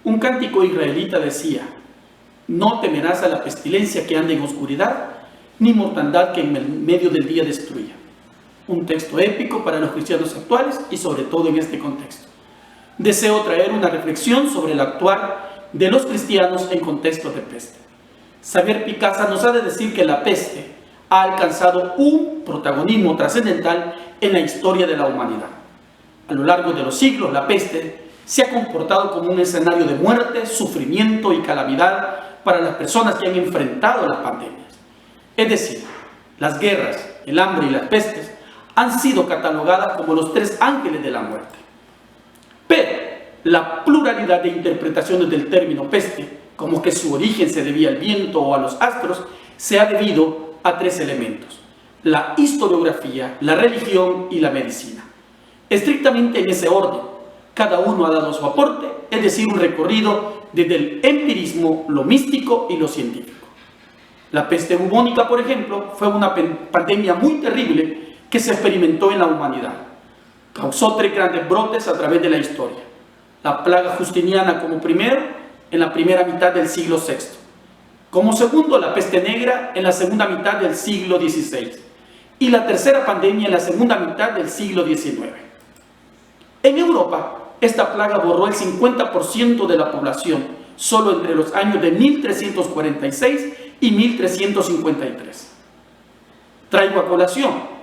Un cántico israelita decía: no temerás a la pestilencia que anda en oscuridad, ni mortandad que en el medio del día destruya. Un texto épico para los cristianos actuales y sobre todo en este contexto. Deseo traer una reflexión sobre el actuar de los cristianos en contextos de peste. Xavier Picasa nos ha de decir que la peste ha alcanzado un protagonismo trascendental en la historia de la humanidad. A lo largo de los siglos, la peste se ha comportado como un escenario de muerte, sufrimiento y calamidad para las personas que han enfrentado las pandemias. Es decir, las guerras, el hambre y las pestes han sido catalogadas como los tres ángeles de la muerte. Pero la pluralidad de interpretaciones del término peste, como que su origen se debía al viento o a los astros, se ha debido a tres elementos: la historiografía, la religión y la medicina. Estrictamente en ese orden, cada uno ha dado su aporte, es decir, un recorrido desde el empirismo, lo místico y lo científico. La peste bubónica, por ejemplo, fue una pandemia muy terrible que se experimentó en la humanidad. Causó 3 grandes brotes a través de la historia. La plaga justiniana como primero, en la primera mitad del siglo VI. Como segundo, la peste negra en la segunda mitad del siglo XVI. Y la tercera pandemia en la segunda mitad del siglo XIX. En Europa, esta plaga borró el 50% de la población, solo entre los años de 1346 y 1353. Traigo a colación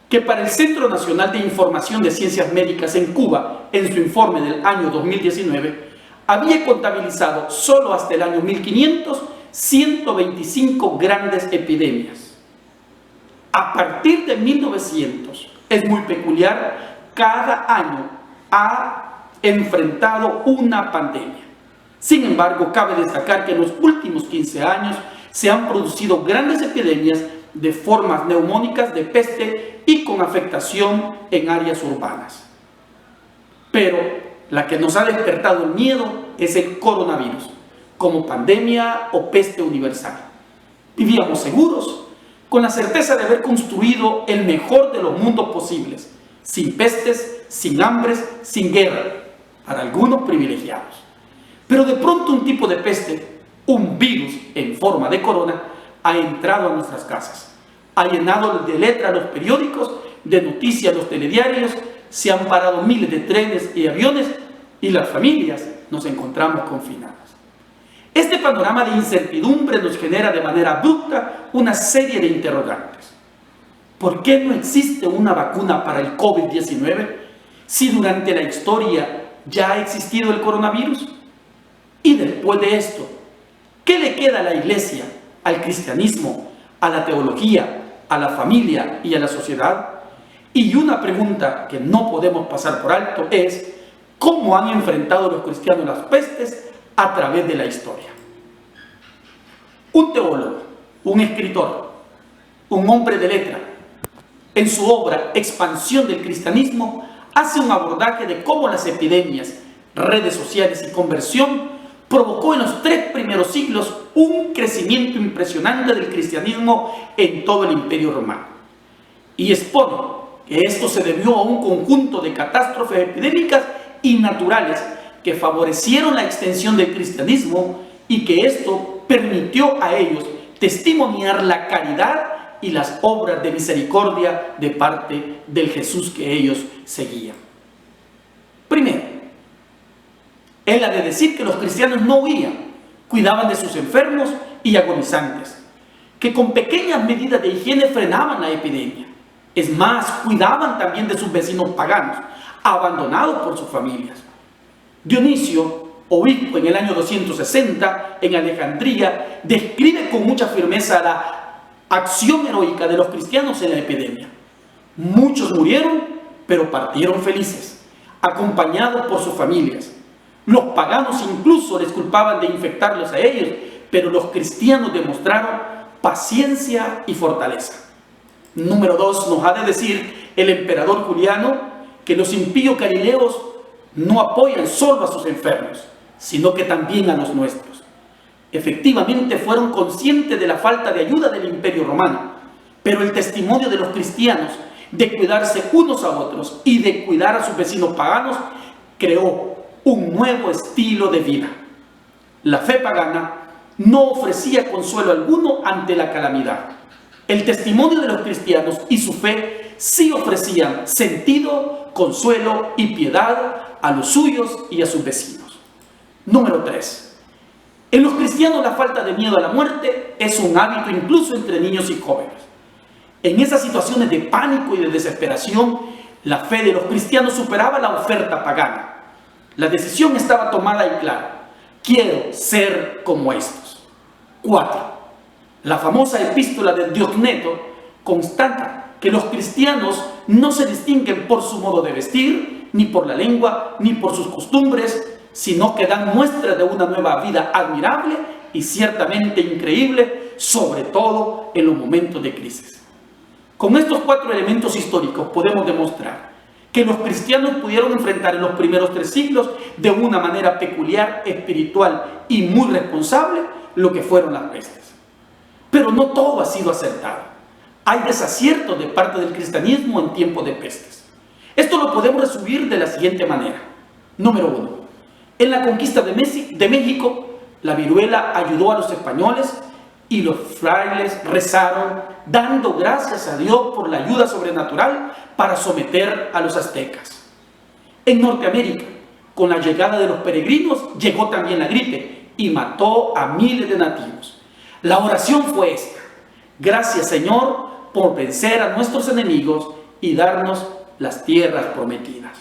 que para el Centro Nacional de Información de Ciencias Médicas en Cuba, en su informe del año 2019, había contabilizado solo hasta el año 1500 125 grandes epidemias. A partir de 1900, es muy peculiar, cada año ha enfrentado una pandemia. Sin embargo, cabe destacar que en los últimos 15 años se han producido grandes epidemias de formas neumónicas de peste y con afectación en áreas urbanas. Pero la que nos ha despertado el miedo es el coronavirus, como pandemia o peste universal. Vivíamos seguros, con la certeza de haber construido el mejor de los mundos posibles, sin pestes, sin hambres, sin guerra, para algunos privilegiados. Pero de pronto un tipo de peste, un virus en forma de corona, ha entrado a nuestras casas, ha llenado de letra los periódicos, de noticias los telediarios, se han parado miles de trenes y aviones y las familias nos encontramos confinadas. Este panorama de incertidumbre nos genera de manera abrupta una serie de interrogantes. ¿Por qué no existe una vacuna para el COVID-19 si durante la historia ya ha existido el coronavirus? Y después de esto, ¿qué le queda a la Iglesia, al cristianismo, a la teología, a la familia y a la sociedad? Y una pregunta que no podemos pasar por alto es: ¿cómo han enfrentado los cristianos las pestes a través de la historia? Un teólogo, un escritor, un hombre de letra, en su obra Expansión del Cristianismo, hace un abordaje de cómo las epidemias, redes sociales y conversión provocó en los 3 primeros siglos un crecimiento impresionante del cristianismo en todo el Imperio Romano. Y expone que esto se debió a un conjunto de catástrofes epidémicas y naturales que favorecieron la extensión del cristianismo y que esto permitió a ellos testimoniar la caridad y las obras de misericordia de parte del Jesús que ellos seguían. Primero, él ha de decir que los cristianos no huían, cuidaban de sus enfermos y agonizantes, que con pequeñas medidas de higiene frenaban la epidemia. Es más, cuidaban también de sus vecinos paganos, abandonados por sus familias. Dionisio, obispo en el año 260 en Alejandría, describe con mucha firmeza la acción heroica de los cristianos en la epidemia. Muchos murieron, pero partieron felices, acompañados por sus familias. Los paganos incluso les culpaban de infectarlos a ellos, pero los cristianos demostraron paciencia y fortaleza. Número 2, nos ha de decir el emperador Juliano que los impíos galileos no apoyan solo a sus enfermos, sino que también a los nuestros. Efectivamente fueron conscientes de la falta de ayuda del Imperio Romano, pero el testimonio de los cristianos de cuidarse unos a otros y de cuidar a sus vecinos paganos creó un nuevo estilo de vida. La fe pagana no ofrecía consuelo alguno ante la calamidad. El testimonio de los cristianos y su fe sí ofrecían sentido, consuelo y piedad a los suyos y a sus vecinos. Número 3. En los cristianos la falta de miedo a la muerte es un hábito incluso entre niños y jóvenes. En esas situaciones de pánico y de desesperación, la fe de los cristianos superaba la oferta pagana. La decisión estaba tomada y clara. Quiero ser como estos. 4. La famosa epístola de Diogneto constata que los cristianos no se distinguen por su modo de vestir, ni por la lengua, ni por sus costumbres, sino que dan muestra de una nueva vida admirable y ciertamente increíble, sobre todo en los momentos de crisis. Con estos 4 elementos históricos podemos demostrar que los cristianos pudieron enfrentar en los primeros 3 siglos de una manera peculiar, espiritual y muy responsable lo que fueron las pestes. Pero no todo ha sido acertado. Hay desaciertos de parte del cristianismo en tiempos de pestes. Esto lo podemos resumir de la siguiente manera. Número 1. En la conquista de México, la viruela ayudó a los españoles y los frailes rezaron dando gracias a Dios por la ayuda sobrenatural para someter a los aztecas. En Norteamérica, con la llegada de los peregrinos, llegó también la gripe y mató a miles de nativos. La oración fue esta: gracias, Señor, por vencer a nuestros enemigos y darnos las tierras prometidas.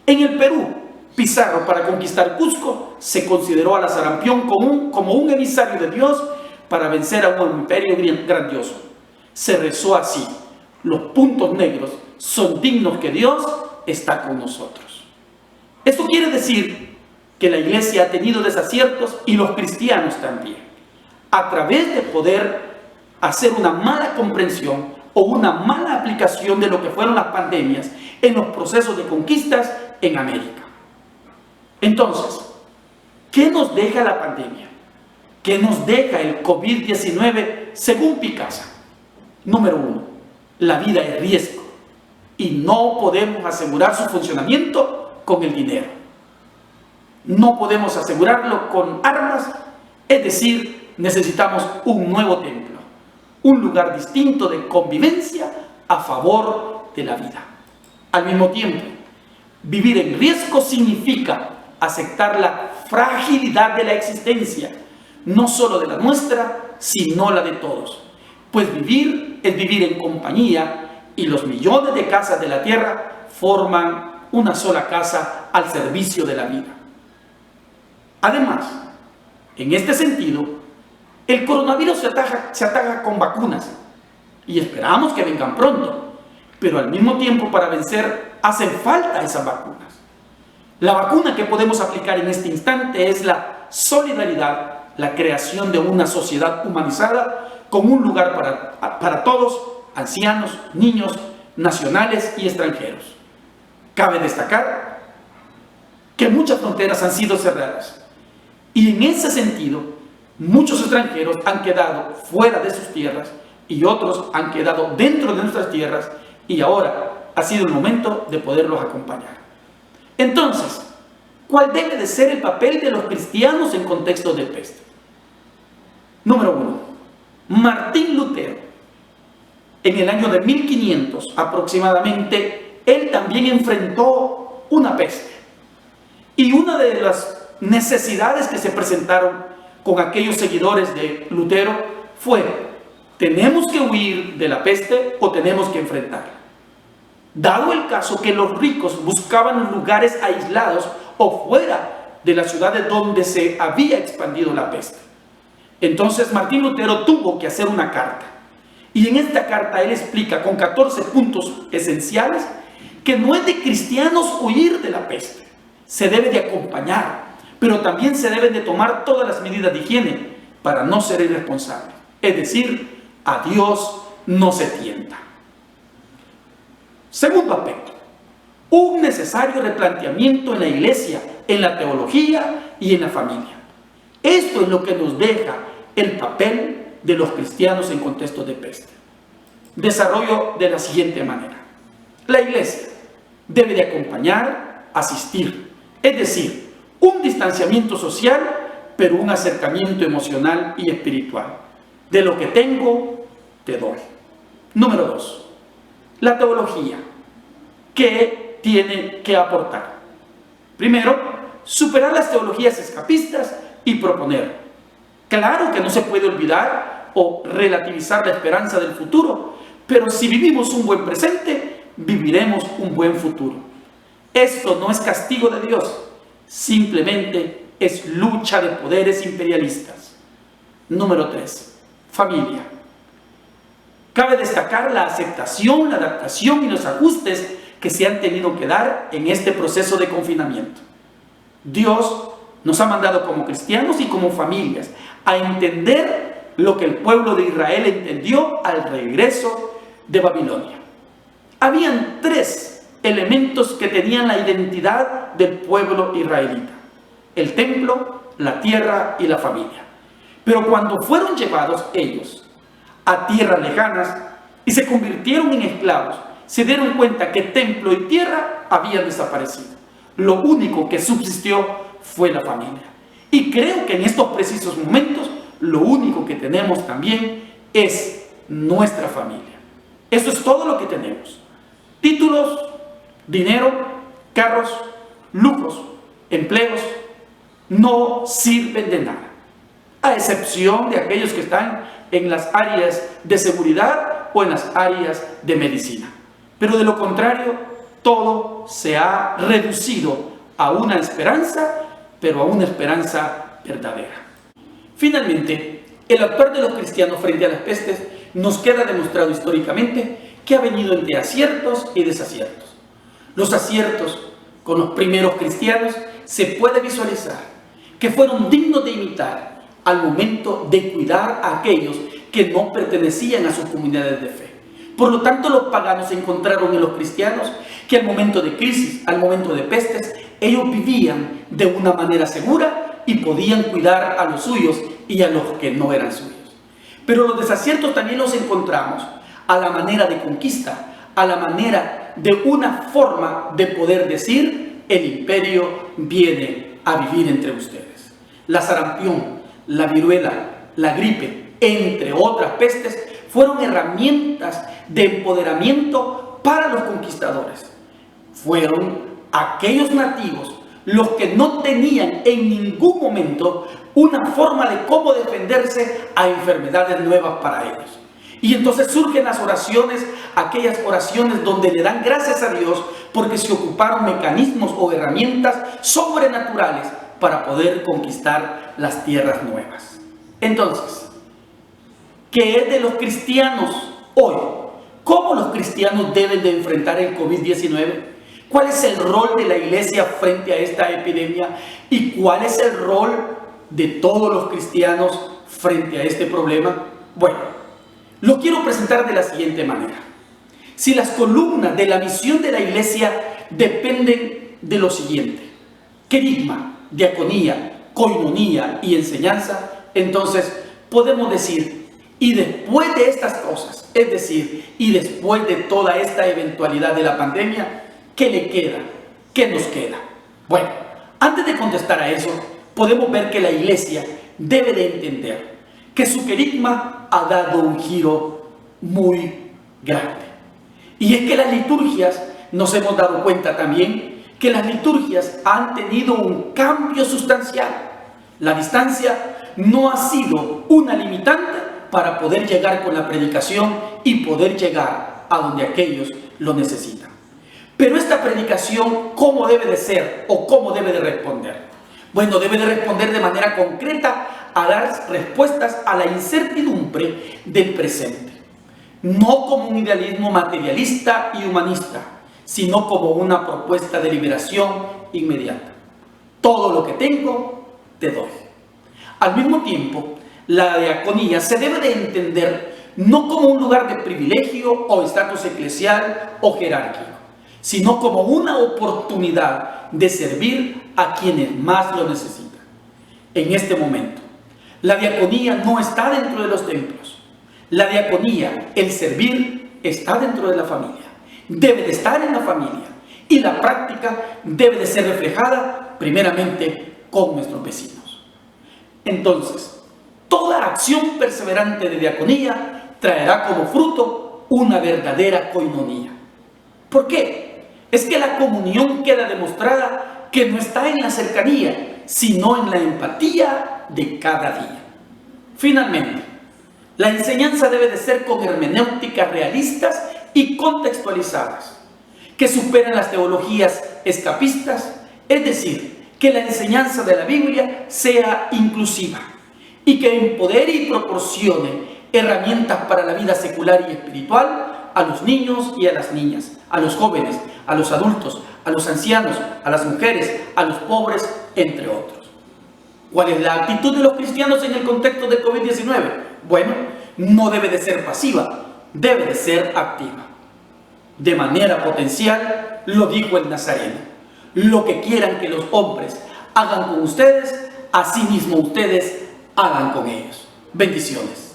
En el Perú, Pizarro, para conquistar Cusco, se consideró a la sarampión como un emisario de Dios para vencer a un imperio grandioso. Se rezó así: los puntos negros son dignos que Dios está con nosotros. Esto quiere decir que la iglesia ha tenido desaciertos y los cristianos también, a través de poder hacer una mala comprensión o una mala aplicación de lo que fueron las pandemias en los procesos de conquistas en América. Entonces, ¿qué nos deja la pandemia? ¿Qué nos deja el COVID-19 según Picasa? Número 1, la vida es riesgo y no podemos asegurar su funcionamiento con el dinero. No podemos asegurarlo con armas, es decir, necesitamos un nuevo templo, un lugar distinto de convivencia a favor de la vida. Al mismo tiempo, vivir en riesgo significa aceptar la fragilidad de la existencia, no solo de la nuestra, sino la de todos. Pues vivir es vivir en compañía y los millones de casas de la tierra forman una sola casa al servicio de la vida. Además, en este sentido, el coronavirus se ataca con vacunas y esperamos que vengan pronto, pero al mismo tiempo para vencer hacen falta esas vacunas. La vacuna que podemos aplicar en este instante es la solidaridad, la creación de una sociedad humanizada con un lugar para todos, ancianos, niños, nacionales y extranjeros. Cabe destacar que muchas fronteras han sido cerradas y en ese sentido muchos extranjeros han quedado fuera de sus tierras y otros han quedado dentro de nuestras tierras y ahora ha sido el momento de poderlos acompañar. Entonces, ¿cuál debe de ser el papel de los cristianos en contextos de peste? Número 1. Martín Lutero, en el año de 1500 aproximadamente, él también enfrentó una peste. Y una de las necesidades que se presentaron con aquellos seguidores de Lutero fue: ¿tenemos que huir de la peste o tenemos que enfrentarla? Dado el caso que los ricos buscaban lugares aislados o fuera de las ciudades donde se había expandido la peste. Entonces Martín Lutero tuvo que hacer una carta. Y en esta carta él explica con 14 puntos esenciales que no es de cristianos huir de la peste. Se debe de acompañar, pero también se deben de tomar todas las medidas de higiene para no ser irresponsables. Es decir, a Dios no se tienta. Segundo aspecto, un necesario replanteamiento en la iglesia, en la teología y en la familia. Esto es lo que nos deja el papel de los cristianos en contextos de peste. Desarrollo de la siguiente manera. La iglesia debe de acompañar, asistir, es decir, un distanciamiento social pero un acercamiento emocional y espiritual. De lo que tengo, te doy. Número 2. La teología. ¿Qué tiene que aportar? Primero, superar las teologías escapistas y proponer. Claro que no se puede olvidar o relativizar la esperanza del futuro, pero si vivimos un buen presente, viviremos un buen futuro. Esto no es castigo de Dios, simplemente es lucha de poderes imperialistas. Número 3. Familia. Cabe destacar la aceptación, la adaptación y los ajustes que se han tenido que dar en este proceso de confinamiento. Dios nos ha mandado como cristianos y como familias a entender lo que el pueblo de Israel entendió al regreso de Babilonia. Habían 3 elementos que tenían la identidad del pueblo israelita: el templo, la tierra y la familia. Pero cuando fueron llevados ellos a tierras lejanas y se convirtieron en esclavos, se dieron cuenta que templo y tierra habían desaparecido. Lo único que subsistió fue la familia. Y creo que en estos precisos momentos lo único que tenemos también es nuestra familia. Eso es todo lo que tenemos. Títulos, dinero, carros, lujos, empleos, no sirven de nada, a excepción de aquellos que están en las áreas de seguridad o en las áreas de medicina. Pero de lo contrario, todo se ha reducido a una esperanza, pero a una esperanza verdadera. Finalmente, el actuar de los cristianos frente a las pestes nos queda demostrado históricamente que ha venido entre aciertos y desaciertos. Los aciertos con los primeros cristianos se puede visualizar que fueron dignos de imitar al momento de cuidar a aquellos que no pertenecían a sus comunidades de fe. Por lo tanto, los paganos encontraron en los cristianos que al momento de crisis, al momento de pestes, ellos vivían de una manera segura y podían cuidar a los suyos y a los que no eran suyos. Pero los desaciertos también los encontramos a la manera de conquista, a la manera de una forma de poder decir: el imperio viene a vivir entre ustedes. La sarampión, la viruela, la gripe, entre otras pestes, fueron herramientas de empoderamiento para los conquistadores. Fueron aquellos nativos los que no tenían en ningún momento una forma de cómo defenderse a enfermedades nuevas para ellos. Y entonces surgen las oraciones, aquellas oraciones donde le dan gracias a Dios porque se ocuparon mecanismos o herramientas sobrenaturales para poder conquistar las tierras nuevas. Entonces, ¿qué es de los cristianos hoy? ¿Cómo los cristianos deben de enfrentar el COVID-19? ¿Cuál es el rol de la iglesia frente a esta epidemia? ¿Y cuál es el rol de todos los cristianos frente a este problema? Bueno, lo quiero presentar de la siguiente manera. Si las columnas de la misión de la iglesia dependen de lo siguiente: querigma, diaconía, coinonía y enseñanza, entonces podemos decir: y después de estas cosas, es decir, y después de toda esta eventualidad de la pandemia, ¿qué le queda? ¿Qué nos queda? Bueno, antes de contestar a eso, podemos ver que la iglesia debe de entender que su querigma ha dado un giro muy grande. Y es que las liturgias, nos hemos dado cuenta también que las liturgias han tenido un cambio sustancial. La distancia no ha sido una limitante para poder llegar con la predicación y poder llegar a donde aquellos lo necesitan. Pero esta predicación, ¿cómo debe de ser o cómo debe de responder? Bueno, debe de responder de manera concreta a dar respuestas a la incertidumbre del presente. No como un idealismo materialista y humanista, sino como una propuesta de liberación inmediata. Todo lo que tengo, te doy. Al mismo tiempo, la diaconía se debe de entender no como un lugar de privilegio o estatus eclesial o jerárquico, sino como una oportunidad de servir a quienes más lo necesitan. En este momento, la diaconía no está dentro de los templos. La diaconía, el servir, está dentro de la familia. Debe de estar en la familia. Y la práctica debe de ser reflejada primeramente con nuestros vecinos. Entonces, toda acción perseverante de diaconía traerá como fruto una verdadera coinonía. ¿Por qué? Es que la comunión queda demostrada que no está en la cercanía, sino en la empatía de cada día. Finalmente, la enseñanza debe de ser con hermenéuticas realistas y contextualizadas, que superan las teologías escapistas, es decir, que la enseñanza de la Biblia sea inclusiva y que empodere y proporcione herramientas para la vida secular y espiritual a los niños y a las niñas, a los jóvenes, a los adultos, a los ancianos, a las mujeres, a los pobres, entre otros. ¿Cuál es la actitud de los cristianos en el contexto del COVID-19? Bueno, no debe de ser pasiva, debe de ser activa. De manera potencial, lo dijo el Nazareno: lo que quieran que los hombres hagan con ustedes, asimismo ustedes hagan con ellos. Bendiciones.